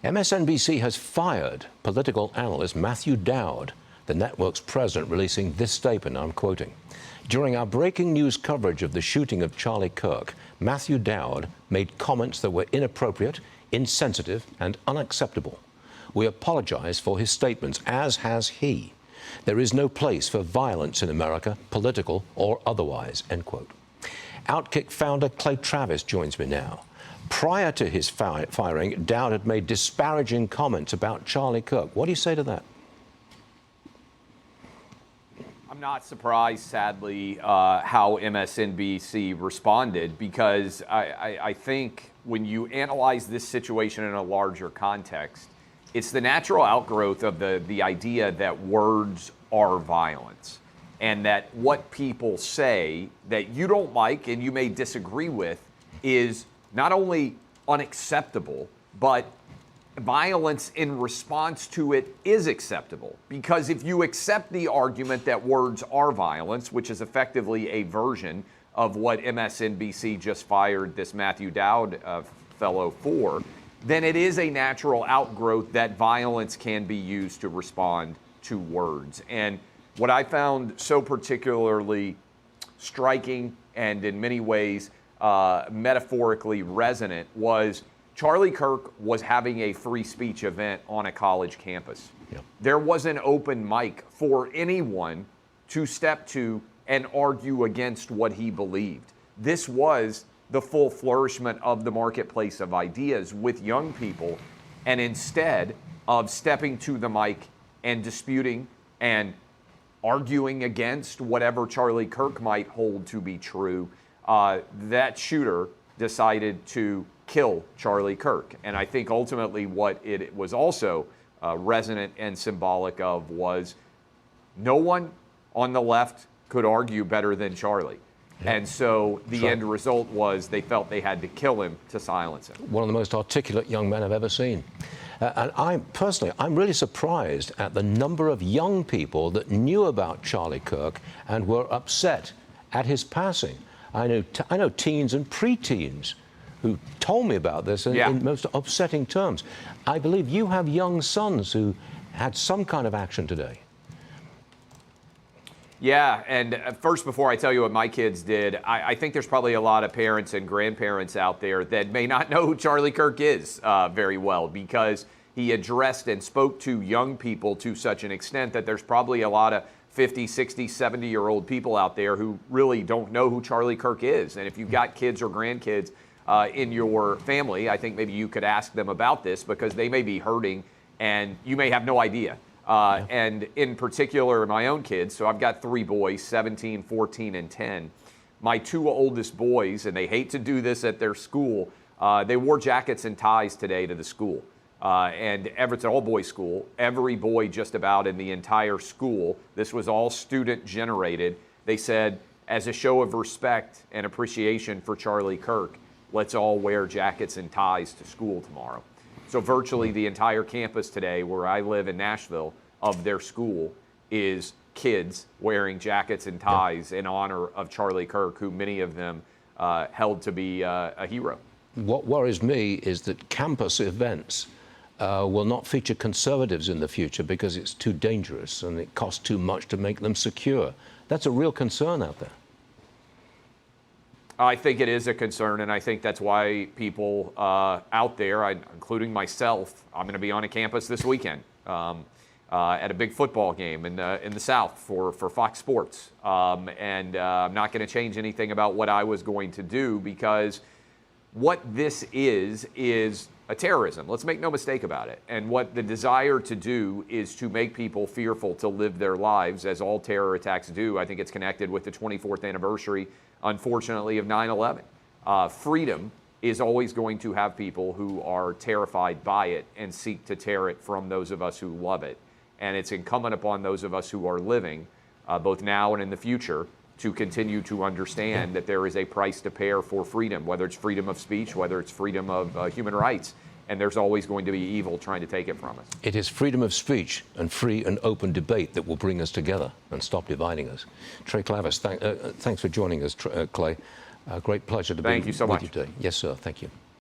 MSNBC has fired political analyst Matthew Dowd, the network's president, releasing this statement, I'm quoting. During our breaking news coverage of the shooting of Charlie Kirk, Matthew Dowd made comments that were inappropriate, insensitive, and unacceptable. We apologize for his statements, as has he. There is no place for violence in America, political or otherwise, end quote. OutKick founder Clay Travis joins me now. Prior to his firing, Dowd had made disparaging comments about Charlie Kirk. What do you say to that? I'm not surprised, sadly, how MSNBC responded, because I think when you analyze this situation in a larger context, it's the natural outgrowth of the idea that words are violence, and that what people say that you don't like and you may disagree with is not only unacceptable, but violence in response to it is acceptable. Because if you accept the argument that words are violence, which is effectively a version of what MSNBC just fired this Matthew Dowd fellow for, then it is a natural outgrowth that violence can be used to respond to words. And what I found so particularly striking and in many ways metaphorically resonant was Charlie Kirk was having a free speech event on a college campus. Yeah. There was an open mic for anyone to step to and argue against what he believed. This was the full flourishment of the marketplace of ideas with young people, and instead of stepping to the mic and disputing and arguing against whatever Charlie Kirk might hold to be true, that shooter decided to kill Charlie Kirk. And I think ultimately what it was also resonant and symbolic of was no one on the left could argue better than Charlie. Yeah. And so the end result was they felt they had to kill him to silence him. One of the most articulate young men I've ever seen. And I'm really surprised at the number of young people that knew about Charlie Kirk and were upset at his passing. I know teens and preteens who told me about this in most upsetting terms. I believe you have young sons who had some kind of action today. Yeah, and first, before I tell you what my kids did, I think there's probably a lot of parents and grandparents out there that may not know who Charlie Kirk is very well, because he addressed and spoke to young people to such an extent that there's probably a lot of 50, 60, 70-year-old people out there who really don't know who Charlie Kirk is. And if you've got kids or grandkids in your family, I think maybe you could ask them about this, because they may be hurting and you may have no idea. And in particular, my own kids, so I've got 3 boys, 17, 14, and 10. My 2 oldest boys, and they hate to do this at their school, they wore jackets and ties today to the school. And it's an all-boys school. Every boy just about in the entire school, this was all student-generated. They said, as a show of respect and appreciation for Charlie Kirk, let's all wear jackets and ties to school tomorrow. So virtually the entire campus today, where I live in Nashville, of their school is kids wearing jackets and ties in honor of Charlie Kirk, who many of them held to be a hero. What worries me is that campus events will not feature conservatives in the future because it's too dangerous and it costs too much to make them secure. That's a real concern out there. I think it is a concern, and I think that's why people out there, including myself, I'm going to be on a campus this weekend at a big football game in the South for Fox Sports. And I'm not going to change anything about what I was going to do, because what this is a terrorism. Let's make no mistake about it. And what the desire to do is to make people fearful to live their lives, as all terror attacks do. I think it's connected with the 24th anniversary, unfortunately, of 9/11. Freedom is always going to have people who are terrified by it and seek to tear it from those of us who love it. And it's incumbent upon those of us who are living, both now and in the future, to continue to understand that there is a price to pay for freedom, whether it's freedom of speech, whether it's freedom of human rights. And there's always going to be evil trying to take it from us. It is freedom of speech and free and open debate that will bring us together and stop dividing us. Trey Clavis, thanks for joining us, Clay. Great pleasure to be with you today. Yes, sir. Thank you.